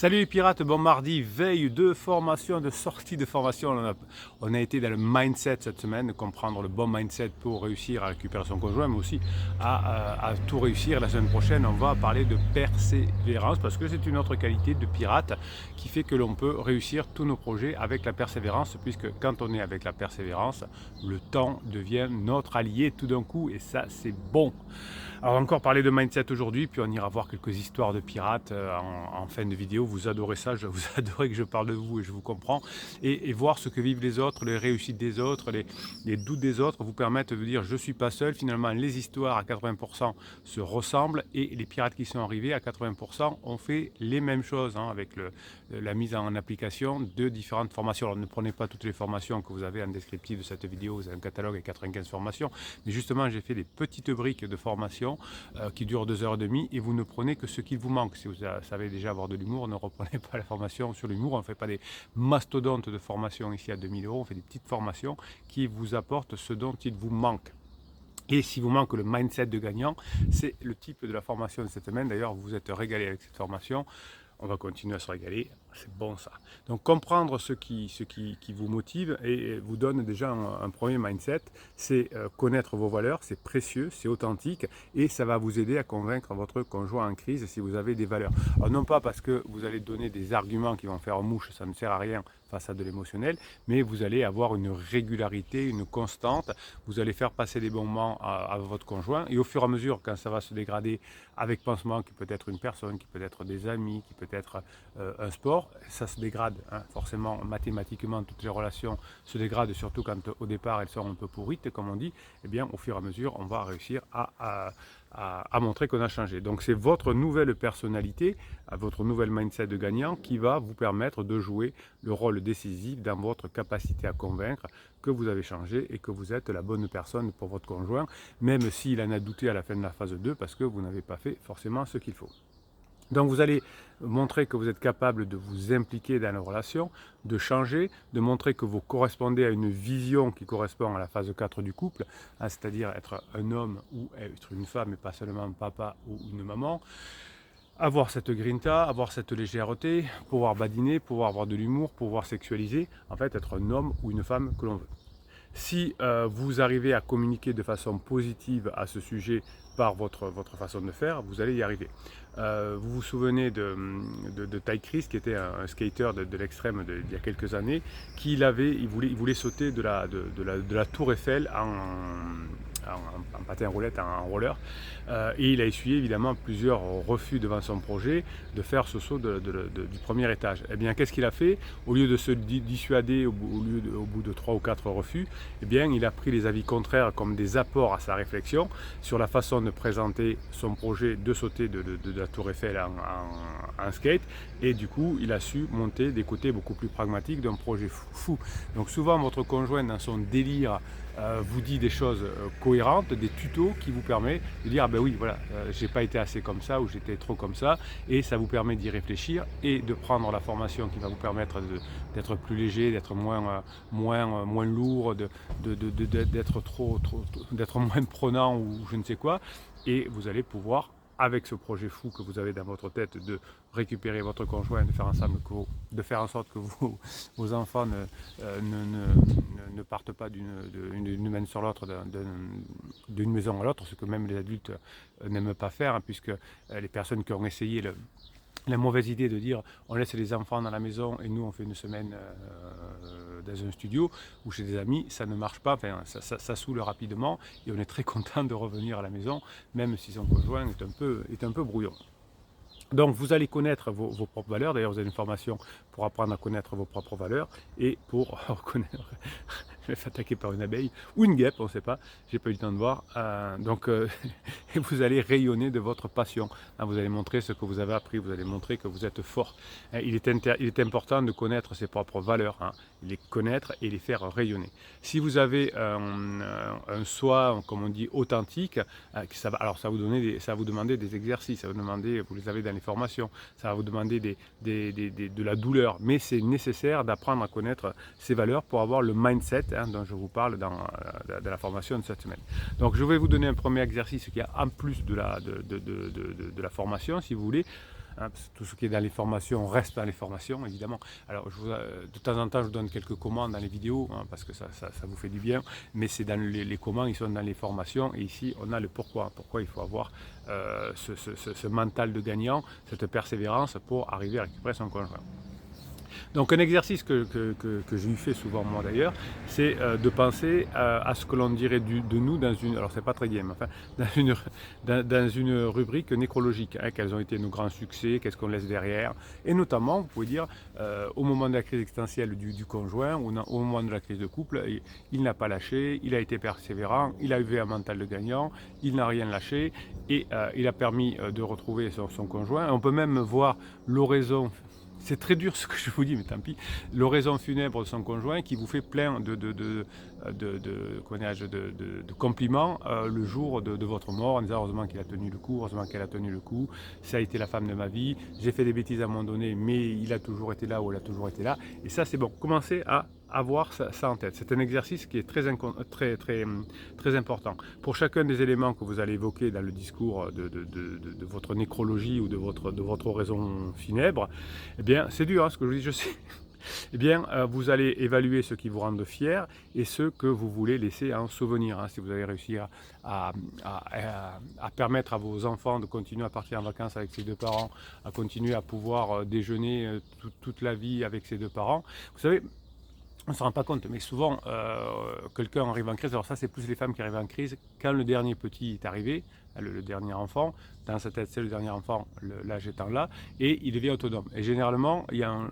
Salut les pirates, bon mardi, veille de formation, de sortie de formation. On a été dans le mindset cette semaine, de comprendre le bon mindset pour réussir à récupérer son conjoint, mais aussi à tout réussir. La semaine prochaine, on va parler de persévérance, parce que c'est une autre qualité de pirate qui fait que l'on peut réussir tous nos projets avec la persévérance, puisque quand on est avec la persévérance, le temps devient notre allié tout d'un coup, et ça c'est bon. Alors encore parler de mindset aujourd'hui, puis on ira voir quelques histoires de pirates en fin de vidéo. Vous adorez ça, vous adorez que je parle de vous et je vous comprends. Et voir ce que vivent les autres, les réussites des autres, les doutes des autres vous permettent de dire je ne suis pas seul. Finalement, les histoires à 80% se ressemblent et les pirates qui sont arrivés à 80% ont fait les mêmes choses avec la mise en application de différentes formations. Alors ne prenez pas toutes les formations que vous avez en descriptif de cette vidéo, vous avez un catalogue avec 95 formations, mais justement j'ai fait des petites briques de formation qui dure 2h30 et vous ne prenez que ce qu'il vous manque. Si vous savez déjà avoir de l'humour, ne reprenez pas la formation sur l'humour. On ne fait pas des mastodontes de formation ici à 2000 euros, on fait des petites formations qui vous apportent ce dont il vous manque. Et si vous manque le mindset de gagnant, c'est le type de la formation de cette semaine. D'ailleurs, vous vous êtes régalé avec cette formation. On va continuer à se régaler, c'est bon ça. Donc comprendre ce qui vous motive et vous donne déjà un premier mindset, c'est connaître vos valeurs, c'est précieux, c'est authentique et ça va vous aider à convaincre votre conjoint en crise si vous avez des valeurs. Alors non pas parce que vous allez donner des arguments qui vont faire mouche, ça ne sert à rien face à de l'émotionnel, mais vous allez avoir une régularité, une constante, vous allez faire passer des bons moments à votre conjoint et au fur et à mesure, quand ça va se dégrader avec pansement, qui peut être une personne, qui peut être des amis, qui peut être un sport, ça se dégrade. Forcément, mathématiquement, toutes les relations se dégradent, surtout quand au départ elles sont un peu pourrites, comme on dit. Eh bien, au fur et à mesure, on va réussir à montrer qu'on a changé. Donc c'est votre nouvelle personnalité, votre nouvelle mindset de gagnant qui va vous permettre de jouer le rôle décisif dans votre capacité à convaincre que vous avez changé et que vous êtes la bonne personne pour votre conjoint, même s'il en a douté à la fin de la phase 2 parce que vous n'avez pas fait forcément ce qu'il faut. Donc vous allez montrer que vous êtes capable de vous impliquer dans la relation, de changer, de montrer que vous correspondez à une vision qui correspond à la phase 4 du couple, c'est-à-dire être un homme ou être une femme et pas seulement un papa ou une maman. Avoir cette grinta, avoir cette légèreté, pouvoir badiner, pouvoir avoir de l'humour, pouvoir sexualiser, en fait être un homme ou une femme que l'on veut. Si vous arrivez à communiquer de façon positive à ce sujet par votre façon de faire, vous allez y arriver. Vous vous souvenez de Ty Chris, qui était un skater de l'extrême il y a quelques années, il voulait sauter de la tour Eiffel en patin roulette, en roller, et il a essuyé évidemment plusieurs refus devant son projet de faire ce saut du premier étage. Eh bien, qu'est-ce qu'il a fait? Au lieu de se dissuader au bout de 3 ou 4 refus, eh bien, il a pris les avis contraires comme des apports à sa réflexion sur la façon de présenter son projet de sauter de la tour Eiffel en skate, et du coup, il a su monter des côtés beaucoup plus pragmatiques d'un projet fou. Donc souvent, votre conjoint, dans son délire, vous dit des choses cohérentes, des tutos qui vous permettent de dire ah ben oui voilà, j'ai pas été assez comme ça ou j'étais trop comme ça, et ça vous permet d'y réfléchir et de prendre la formation qui va vous permettre d'être plus léger, d'être moins lourd, d'être moins prenant ou je ne sais quoi, et vous allez pouvoir avec ce projet fou que vous avez dans votre tête de récupérer votre conjoint, de faire en sorte que vos enfants ne partent pas d'une main sur l'autre, d'une maison à l'autre, ce que même les adultes n'aiment pas faire, puisque les personnes qui ont essayé la mauvaise idée de dire on laisse les enfants dans la maison et nous on fait une semaine dans un studio ou chez des amis, ça ne marche pas, enfin, ça saoule rapidement et on est très content de revenir à la maison même si son conjoint est un peu brouillon. Donc vous allez connaître vos propres valeurs, d'ailleurs vous avez une formation pour apprendre à connaître vos propres valeurs et pour reconnaître, je vais être attaqué par une abeille ou une guêpe, on ne sait pas, j'ai pas eu le temps de voir, et vous allez rayonner de votre passion, vous allez montrer ce que vous avez appris, vous allez montrer que vous êtes fort. Il est important de connaître ses propres valeurs, les connaître et les faire rayonner. Si vous avez un soi, comme on dit, authentique, alors ça va vous demander des exercices, vous les avez dans les formations, ça va vous demander de la douleur, mais c'est nécessaire d'apprendre à connaître ces valeurs pour avoir le mindset dont je vous parle dans la formation de cette semaine. Donc je vais vous donner un premier exercice qui est en plus de la formation, si vous voulez. hein, parce que tout ce qui est dans les formations reste dans les formations, évidemment. Alors, de temps en temps, je vous donne quelques commandes dans les vidéos, hein, parce que ça vous fait du bien, mais c'est dans les commandes, ils sont dans les formations, et ici, on a le pourquoi. Pourquoi il faut avoir ce mental de gagnant, cette persévérance pour arriver à récupérer son conjoint. Donc un exercice que je lui fais souvent moi d'ailleurs, c'est de penser à ce que l'on dirait de nous dans une, alors c'est pas très game, enfin, dans une rubrique nécrologique, hein, quels ont été nos grands succès, qu'est-ce qu'on laisse derrière, et notamment vous pouvez dire au moment de la crise existentielle du conjoint, ou au moment de la crise de couple, il n'a pas lâché, il a été persévérant, il a eu un mental de gagnant, il n'a rien lâché, et il a permis de retrouver son conjoint. On peut même voir l'oraison. C'est très dur ce que je vous dis, mais tant pis. L'oraison funèbre de son conjoint qui vous fait plein de compliments le jour de votre mort, en disant heureusement qu'il a tenu le coup, heureusement qu'elle a tenu le coup, ça a été la femme de ma vie, j'ai fait des bêtises à un moment donné, mais il a toujours été là ou elle a toujours été là. Et ça, c'est bon. Commencez à avoir ça en tête. C'est un exercice qui est très important. Pour chacun des éléments que vous allez évoquer dans le discours de votre nécrologie ou de votre oraison funèbre, eh bien, c'est dur, hein, ce que je vous dis, je sais. Eh bien, vous allez évaluer ce qui vous rend fier et ce que vous voulez laisser en souvenir. Hein. Si vous avez réussi à permettre à vos enfants de continuer à partir en vacances avec ses deux parents, à continuer à pouvoir déjeuner toute la vie avec ses deux parents, vous savez, on ne se rend pas compte, mais souvent, quelqu'un arrive en crise. Alors ça, c'est plus les femmes qui arrivent en crise. Quand le dernier petit est arrivé, le dernier enfant, dans sa tête, c'est le dernier enfant, l'âge étant là, et il devient autonome. Et généralement, il y a un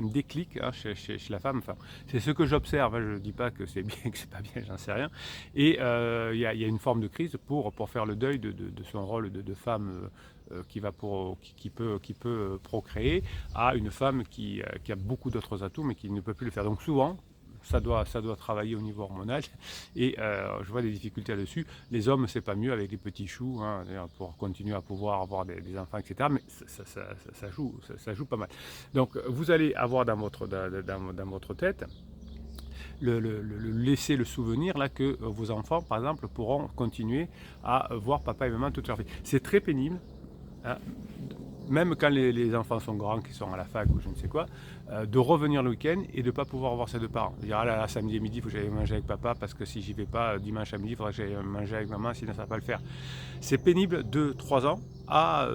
déclic hein, chez la femme. Enfin, c'est ce que j'observe. Hein, je ne dis pas que c'est bien, que c'est pas bien, j'en sais rien. Et il y a une forme de crise pour faire le deuil de son rôle de femme qui peut procréer, à une femme qui a beaucoup d'autres atouts mais qui ne peut plus le faire. Donc souvent, ça doit travailler au niveau hormonal et je vois des difficultés là-dessus. Les hommes, c'est pas mieux avec les petits choux hein, pour continuer à pouvoir avoir des enfants, etc. Mais ça joue pas mal. Donc vous allez avoir dans votre tête laisser le souvenir là que vos enfants, par exemple, pourront continuer à voir papa et maman toute leur vie. C'est très pénible. Hein, même quand les enfants sont grands, qui sont à la fac ou je ne sais quoi, de revenir le week-end et de ne pas pouvoir voir ses deux parents. Dire ah là, samedi et midi, il faut que j'aille manger avec papa parce que si j'y vais pas dimanche à midi, il faudra que j'aille manger avec maman, sinon ça ne va pas le faire. C'est pénible de 3 ans à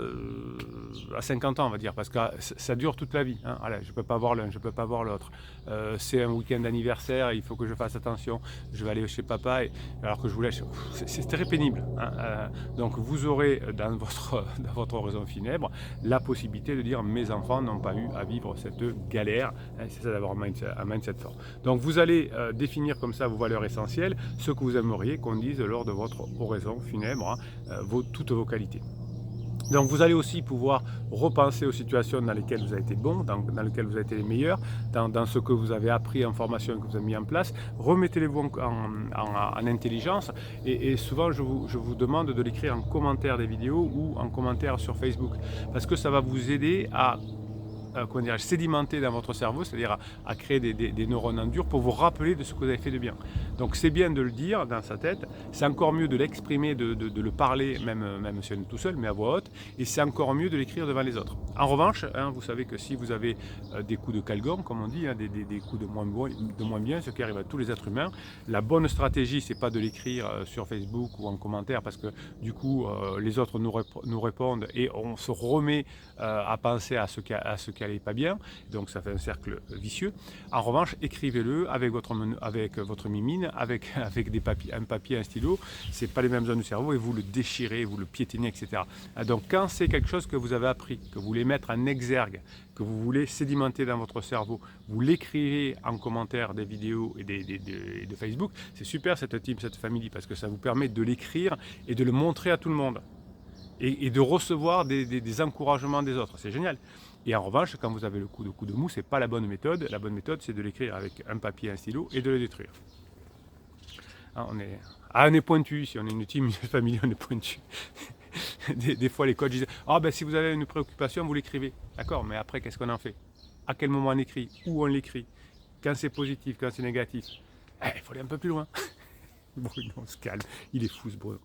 50 ans, on va dire, parce que ça dure toute la vie. Hein. Allez, je ne peux pas voir l'un, je ne peux pas voir l'autre. C'est un week-end d'anniversaire, il faut que je fasse attention, je vais aller chez papa, alors que je vous laisse. C'est très pénible. Hein. Donc vous aurez dans votre oraison funèbre la possibilité de dire mes enfants n'ont pas eu à vivre cette galère. Hein, c'est ça d'avoir un mindset fort. Donc vous allez définir comme ça vos valeurs essentielles, ce que vous aimeriez qu'on dise lors de votre oraison funèbre, hein, toutes vos qualités. Donc vous allez aussi pouvoir repenser aux situations dans lesquelles vous avez été bon, dans lesquelles vous avez été les meilleurs, dans ce que vous avez appris en formation et que vous avez mis en place. Remettez-les-vous en intelligence et souvent je vous demande de l'écrire en commentaire des vidéos ou en commentaire sur Facebook parce que ça va vous aider à sédimenter dans votre cerveau, c'est-à-dire à créer des neurones en dur pour vous rappeler de ce que vous avez fait de bien. Donc c'est bien de le dire dans sa tête, c'est encore mieux de l'exprimer, de le parler, même si on est tout seul, mais à voix haute, et c'est encore mieux de l'écrire devant les autres. En revanche, hein, vous savez que si vous avez des coups de calgome, comme on dit, hein, des coups de moins bien, ce qui arrive à tous les êtres humains, la bonne stratégie, c'est pas de l'écrire sur Facebook ou en commentaire, parce que du coup, les autres nous répondent et on se remet à penser à ce qui allait pas bien, donc ça fait un cercle vicieux. En revanche, écrivez-le avec votre mimine, avec un papier, un stylo, c'est pas les mêmes zones du cerveau et vous le déchirez, vous le piétinez, etc. Donc quand c'est quelque chose que vous avez appris, que vous voulez mettre en exergue, que vous voulez sédimenter dans votre cerveau, vous l'écrivez en commentaire des vidéos et de Facebook, c'est super cette team, cette famille, parce que ça vous permet de l'écrire et de le montrer à tout le monde. Et de recevoir des encouragements des autres, c'est génial. Et en revanche, quand vous avez le coup de mou, c'est pas la bonne méthode. La bonne méthode, c'est de l'écrire avec un papier et un stylo et de le détruire. On est pointu, si on est une team, une famille, on est pointu. Des fois, les coachs disent si vous avez une préoccupation, vous l'écrivez. D'accord, mais après, qu'est-ce qu'on en fait? À quel moment on écrit? Où on l'écrit? Quand c'est positif, quand c'est négatif? Il faut aller un peu plus loin. Bruno, on se calme. Il est fou, ce Bruno.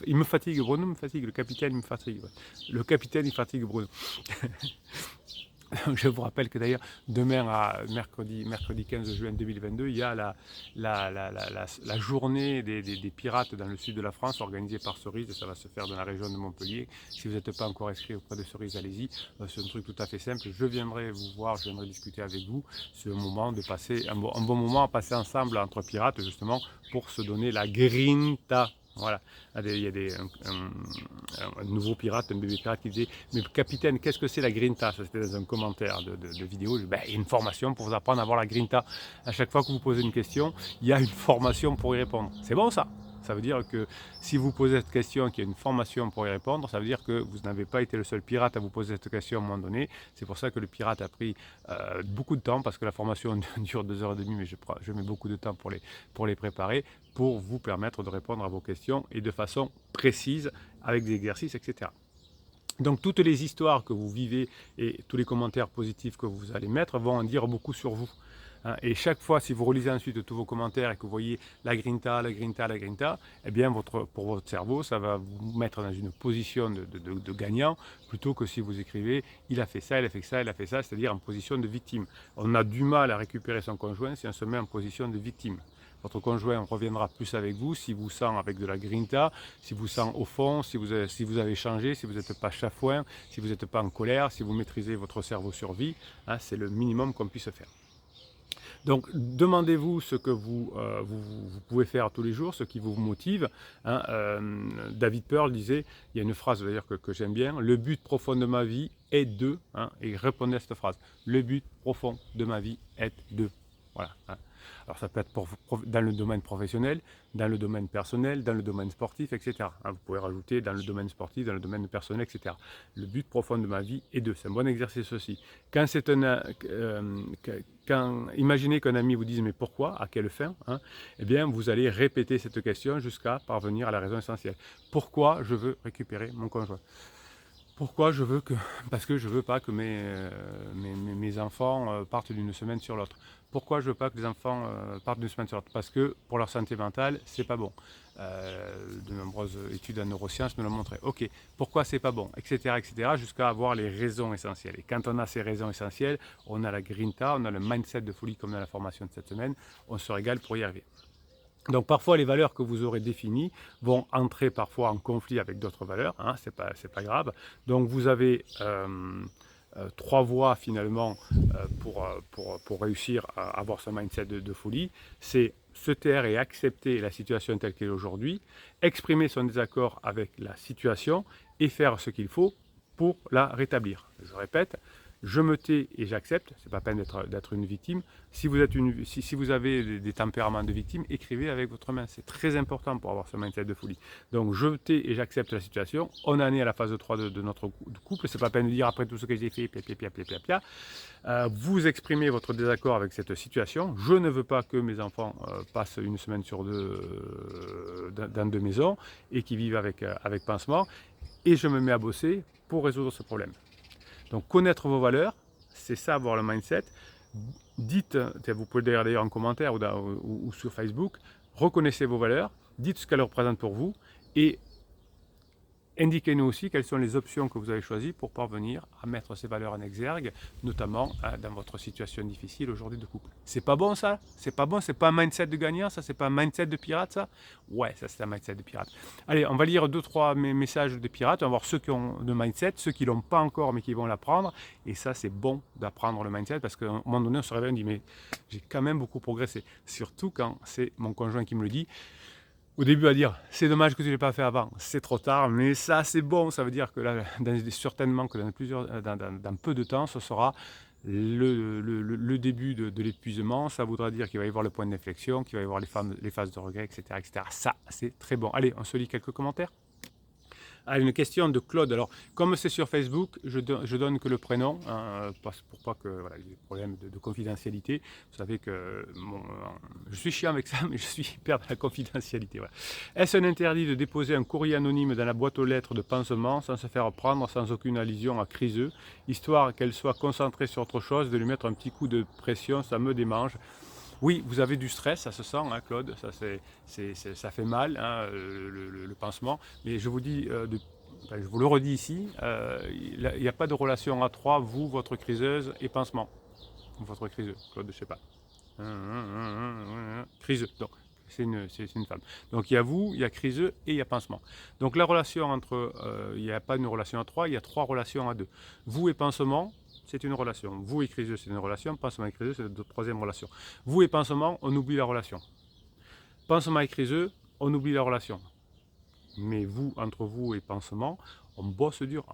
il me fatigue, Bruno me fatigue, le capitaine me fatigue. Ouais. Le capitaine, il fatigue Bruno. Je vous rappelle que d'ailleurs, demain, mercredi 15 juin 2022, il y a la journée des pirates dans le sud de la France, organisée par Cerise, et ça va se faire dans la région de Montpellier. Si vous n'êtes pas encore inscrit auprès de Cerise, allez-y. C'est un truc tout à fait simple. Je viendrai vous voir, je viendrai discuter avec vous. C'est un moment de passer, un bon moment à passer ensemble entre pirates, justement, pour se donner la grinta. Voilà, il y a un nouveau pirate, un bébé pirate qui disait « Mais capitaine, qu'est-ce que c'est la grinta ?» Ça c'était dans un commentaire de vidéo. Ben, il y a une formation pour vous apprendre à avoir la grinta. À chaque fois que vous posez une question, il y a une formation pour y répondre. C'est bon ça? Ça veut dire que si vous posez cette question, qu'il y a une formation pour y répondre, ça veut dire que vous n'avez pas été le seul pirate à vous poser cette question à un moment donné. C'est pour ça que le pirate a pris beaucoup de temps, parce que la formation dure 2h30, mais je mets beaucoup de temps pour les préparer, pour vous permettre de répondre à vos questions et de façon précise, avec des exercices, etc. Donc toutes les histoires que vous vivez et tous les commentaires positifs que vous allez mettre vont en dire beaucoup sur vous. Et chaque fois, si vous relisez ensuite tous vos commentaires et que vous voyez la grinta, eh bien pour votre cerveau, ça va vous mettre dans une position de gagnant, plutôt que si vous écrivez « il a fait ça, il a fait ça, il a fait ça », c'est-à-dire en position de victime. On a du mal à récupérer son conjoint si on se met en position de victime. Votre conjoint reviendra plus avec vous si vous sent avec de la grinta, si vous sent au fond, si vous avez changé, si vous n'êtes pas chafouin, si vous n'êtes pas en colère, si vous maîtrisez votre cerveau survie. C'est le minimum qu'on puisse faire. Donc, demandez-vous ce que vous pouvez faire tous les jours, ce qui vous motive. David Pearl disait, il y a une phrase d'ailleurs que j'aime bien, « Le but profond de ma vie est de… » et répondez à cette phrase. « Le but profond de ma vie est de… » Voilà. Alors ça peut être dans le domaine professionnel, dans le domaine personnel, dans le domaine sportif, etc. Vous pouvez rajouter dans le domaine sportif, dans le domaine personnel, etc. Le but profond de ma vie est de. C'est un bon exercice aussi. Imaginez qu'un ami vous dise mais pourquoi, à quelle fin, eh bien vous allez répéter cette question jusqu'à parvenir à la raison essentielle. Pourquoi je veux récupérer mon conjoint? Pourquoi je veux que… Parce que je ne veux pas que mes enfants partent d'une semaine sur l'autre. Pourquoi je ne veux pas que les enfants partent d'une semaine sur l'autre? Parce que pour leur santé mentale, c'est pas bon. De nombreuses études en neurosciences nous l'ont montré. Ok, pourquoi c'est pas bon, etc., etc., jusqu'à avoir les raisons essentielles. Et quand on a ces raisons essentielles, on a la grinta, on a le mindset de folie comme dans la formation de cette semaine, on se régale pour y arriver. Donc parfois les valeurs que vous aurez définies vont entrer parfois en conflit avec d'autres valeurs, c'est pas grave. Donc vous avez 3 voies finalement pour réussir à avoir ce mindset de folie. C'est se taire et accepter la situation telle qu'elle est aujourd'hui, exprimer son désaccord avec la situation et faire ce qu'il faut pour la rétablir. Je répète, je me tais et j'accepte, c'est pas la peine d'être une victime. Si vous avez des tempéraments de victime, écrivez avec votre main. C'est très important pour avoir ce mindset de folie. Donc je tais et j'accepte la situation. On en est à la phase 3 de notre couple. C'est pas la peine de dire après tout ce que j'ai fait, vous exprimez votre désaccord avec cette situation. Je ne veux pas que mes enfants passent une semaine sur 2 dans 2 maisons et qu'ils vivent avec pansement. Et je me mets à bosser pour résoudre ce problème. Donc connaître vos valeurs, c'est ça avoir le mindset. Dites, vous pouvez d'ailleurs en commentaire ou sur Facebook, reconnaissez vos valeurs, dites ce qu'elles représentent pour vous et indiquez-nous aussi quelles sont les options que vous avez choisies pour parvenir à mettre ces valeurs en exergue, notamment dans votre situation difficile aujourd'hui de couple. C'est pas bon ça? C'est pas bon? C'est pas un mindset de gagnant ça? C'est pas un mindset de pirate ça? Ouais, ça c'est un mindset de pirate. Allez, on va lire 2-3 messages de pirates, on va voir ceux qui ont le mindset, ceux qui l'ont pas encore mais qui vont l'apprendre. Et ça c'est bon d'apprendre le mindset parce qu'à un moment donné on se réveille et on dit mais j'ai quand même beaucoup progressé. Surtout quand c'est mon conjoint qui me le dit. Au début à dire c'est dommage que tu ne l'aies pas fait avant, c'est trop tard, mais ça c'est bon, ça veut dire que là, certainement que dans peu de temps, ce sera le début de l'épuisement, ça voudra dire qu'il va y avoir le point d'inflexion, qu'il va y avoir les phases de regret, etc., etc. Ça c'est très bon. Allez, on se lit quelques commentaires. Une question de Claude. Alors, comme c'est sur Facebook, je donne que le prénom, pour pas que il y ait des problèmes de confidentialité. Vous savez que je suis chiant avec ça, mais je suis hyper de la confidentialité. Voilà. Est-ce un interdit de déposer un courrier anonyme dans la boîte aux lettres de pansement sans se faire prendre, sans aucune allusion à Criseux, histoire qu'elle soit concentrée sur autre chose, de lui mettre un petit coup de pression, ça me démange. Oui, vous avez du stress, ça se sent, hein, Claude, ça fait mal, hein, le pansement. Mais je vous dis, je vous le redis ici, il n'y a pas de relation à trois, vous, votre criseuse et pansement. Votre criseux, Claude, je sais pas. Criseux, donc c'est une femme. Donc il y a vous, il y a criseux et il y a pansement. Donc la relation entre, il n'y a pas une relation à trois, il y a trois relations à deux. Vous et pansement, c'est une relation. Vous et criseux, c'est une relation. Pansement et criseux, c'est la troisième relation. Vous et pansement, on oublie la relation. Pansement et criseux, on oublie la relation. Mais vous, entre vous et pansement, on bosse dur.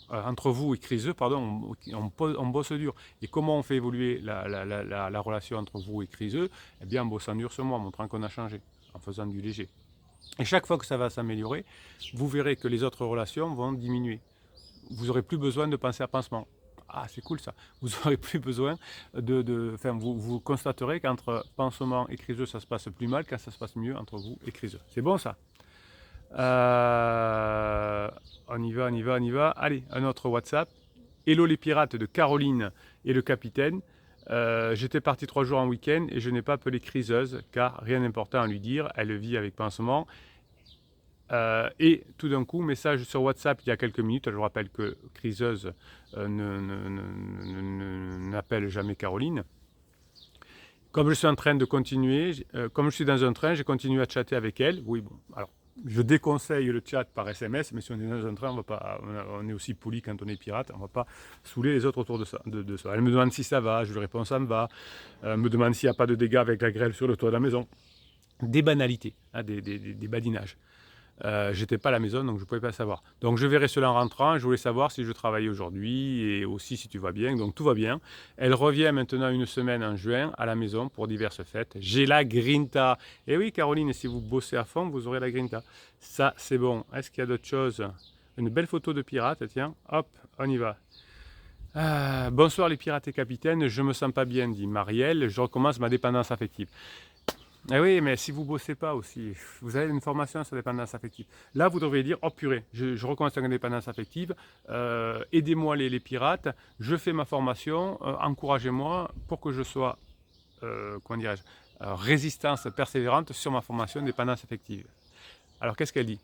Entre vous et criseux, pardon, on bosse dur. Et comment on fait évoluer la relation entre vous et criseux? Eh bien, en bossant dur sur moi, en montrant qu'on a changé, en faisant du léger. Et chaque fois que ça va s'améliorer, vous verrez que les autres relations vont diminuer. Vous n'aurez plus besoin de penser à pansement. Ah, c'est cool ça. Vous n'aurez plus besoin vous constaterez qu'entre pansement et criseux, ça se passe plus mal, quand ça se passe mieux entre vous et criseux. C'est bon ça? On y va, on y va, on y va. Allez, un autre WhatsApp. Hello les pirates de Caroline et le capitaine. J'étais parti 3 jours en week-end et je n'ai pas appelé criseuse car rien d'important à lui dire. Elle vit avec pansement. Et tout d'un coup, message sur WhatsApp il y a quelques minutes. Je vous rappelle que criseuse n'appelle jamais Caroline. Comme je suis en train de continuer, comme je suis dans un train, j'ai continué à chatter avec elle. Oui, bon, alors, je déconseille le chat par SMS, mais si on est dans un train, on est aussi poli quand on est pirate, on ne va pas saouler les autres autour de ça, de ça. Elle me demande si ça va, je lui réponds ça me va. Elle me demande s'il n'y a pas de dégâts avec la grêle sur le toit de la maison. Des banalités, hein, des badinages. J'étais pas à la maison, donc je ne pouvais pas savoir. Donc je verrai cela en rentrant. Je voulais savoir si je travaillais aujourd'hui et aussi si tu vas bien. Donc tout va bien. Elle revient maintenant une semaine en juin à la maison pour diverses fêtes. J'ai la grinta. Et oui, Caroline, si vous bossez à fond, vous aurez la grinta. Ça, c'est bon. Est-ce qu'il y a d'autres choses? Une belle photo de pirate, tiens. Hop, on y va. Bonsoir les pirates et capitaines. Je me sens pas bien, dit Marielle. Je recommence ma dépendance affective. Eh oui, mais si vous ne bossez pas aussi, vous avez une formation sur la dépendance affective. Là, vous devriez dire, oh purée, je recommence avec une dépendance affective, aidez-moi les pirates, je fais ma formation, encouragez-moi pour que je sois, comment dirais-je, résistance persévérante sur ma formation de dépendance affective. Alors, qu'est-ce qu'elle dit?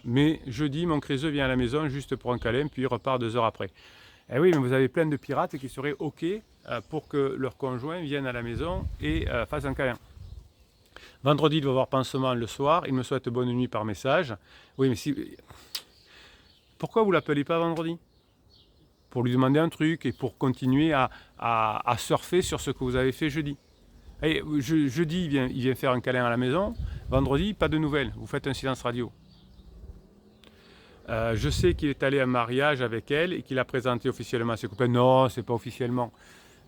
Mais jeudi, mon criseux vient à la maison juste pour un câlin, puis il repart 2 heures après. Eh oui, mais vous avez plein de pirates qui seraient OK pour que leur conjoint vienne à la maison et fasse un câlin. Vendredi, il va avoir pansement le soir. Il me souhaite bonne nuit par message. Oui, mais si... Pourquoi vous ne l'appelez pas vendredi? Pour lui demander un truc et pour continuer à surfer sur ce que vous avez fait jeudi. Et jeudi, il vient faire un câlin à la maison. Vendredi, pas de nouvelles. Vous faites un silence radio. Je sais qu'il est allé à un mariage avec elle et qu'il a présenté officiellement à ses copains. Non, c'est pas officiellement.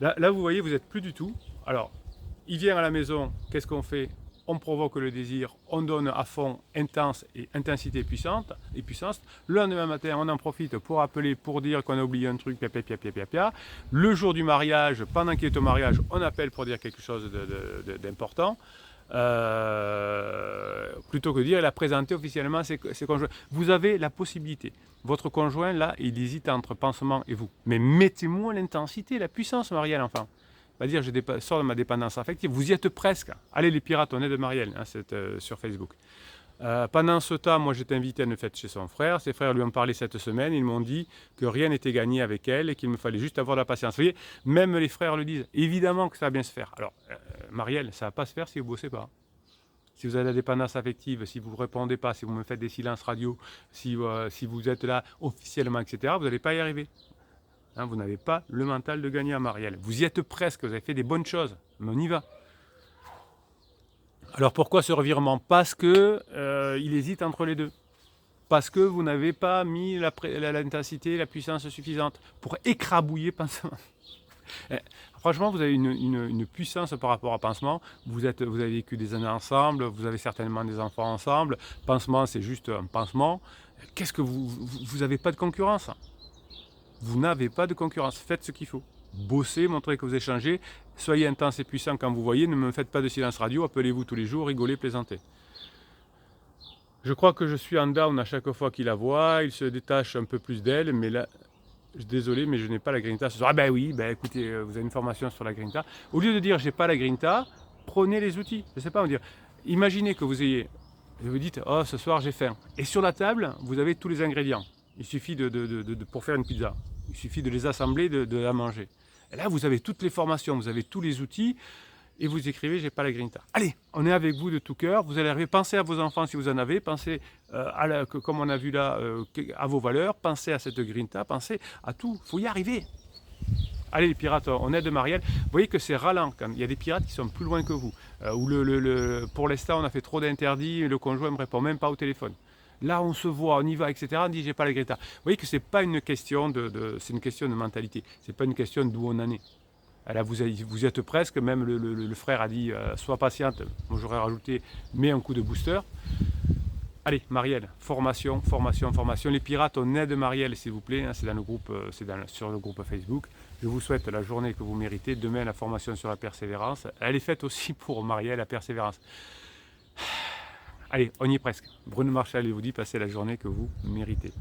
Là, vous voyez, vous n'êtes plus du tout. Alors, il vient à la maison. Qu'est-ce qu'on fait? On provoque le désir, on donne à fond intense et intensité puissante et puissance. Le lendemain matin, on en profite pour appeler, pour dire qu'on a oublié un truc, pia. Le jour du mariage, pendant qu'il est au mariage, on appelle pour dire quelque chose d'important. Plutôt que de dire, il a présenté officiellement ses conjoints. Vous avez la possibilité. Votre conjoint, là, il hésite entre pansement et vous. Mais mettez-moi l'intensité, la puissance, Marielle, enfin. Va dire, je sors de ma dépendance affective. Vous y êtes presque. Allez les pirates, on est de Marielle, hein, c'est sur Facebook. Pendant ce temps, moi j'étais invité à une fête chez son frère. Ses frères lui ont parlé cette semaine. Ils m'ont dit que rien n'était gagné avec elle et qu'il me fallait juste avoir de la patience. Vous voyez, même les frères le disent. Évidemment que ça va bien se faire. Alors, Marielle, ça ne va pas se faire si vous ne bossez pas. Si vous avez la dépendance affective, si vous ne répondez pas, si vous me faites des silences radio, si vous êtes là officiellement, etc., vous n'allez pas y arriver. Hein, vous n'avez pas le mental de gagner à Marielle. Vous y êtes presque, vous avez fait des bonnes choses, mais on y va. Alors pourquoi ce revirement? Parce que il hésite entre les deux. Parce que vous n'avez pas mis l'intensité, la puissance suffisante pour écrabouiller pansement. Franchement, vous avez une puissance par rapport à pansement. Vous avez vécu des années ensemble, vous avez certainement des enfants ensemble. Pansement, c'est juste un pansement. Qu'est-ce que vous n'avez pas de concurrence? Vous n'avez pas de concurrence. Faites ce qu'il faut. Bossez, montrez que vous échangez. Soyez intense et puissant quand vous voyez. Ne me faites pas de silence radio. Appelez-vous tous les jours, rigolez, plaisantez. Je crois que je suis en down à chaque fois qu'il la voit. Il se détache un peu plus d'elle. Mais là, désolé, mais je n'ai pas la grinta ce soir. Ah ben oui, ben écoutez, vous avez une formation sur la grinta. Au lieu de dire j'ai pas la grinta, prenez les outils. Je ne sais pas, on dire, imaginez que vous ayez, vous dites, oh ce soir j'ai faim. Et sur la table, vous avez tous les ingrédients. Il suffit pour faire une pizza. Il suffit de les assembler, de la manger. Et là, vous avez toutes les formations, vous avez tous les outils. Et vous écrivez, j'ai pas la grinta. Allez, on est avec vous de tout cœur. Vous allez arriver, pensez à vos enfants si vous en avez, pensez comme on a vu là, à vos valeurs, pensez à cette grinta, pensez à tout. Il faut y arriver. Allez les pirates, on aide Marielle. Vous voyez que c'est ralent quand même. Il y a des pirates qui sont plus loin que vous. Où pour l'instant, on a fait trop d'interdits et le conjoint ne me répond même pas au téléphone. Là, on se voit, on y va, etc. On dit, j'ai pas la grinta. Vous voyez que c'est pas une question c'est une question de mentalité. C'est pas une question d'où on en est. Là, vous êtes presque, même le frère a dit, sois patiente. Moi, j'aurais rajouté, mets un coup de booster. Allez, Marielle, formation, formation, formation. Les pirates, on aide Marielle, s'il vous plaît. C'est dans le groupe, sur le groupe Facebook. Je vous souhaite la journée que vous méritez. Demain, la formation sur la persévérance. Elle est faite aussi pour Marielle, la persévérance. Allez, on y est presque. Bruno Marchal, il vous dit, passez la journée que vous méritez.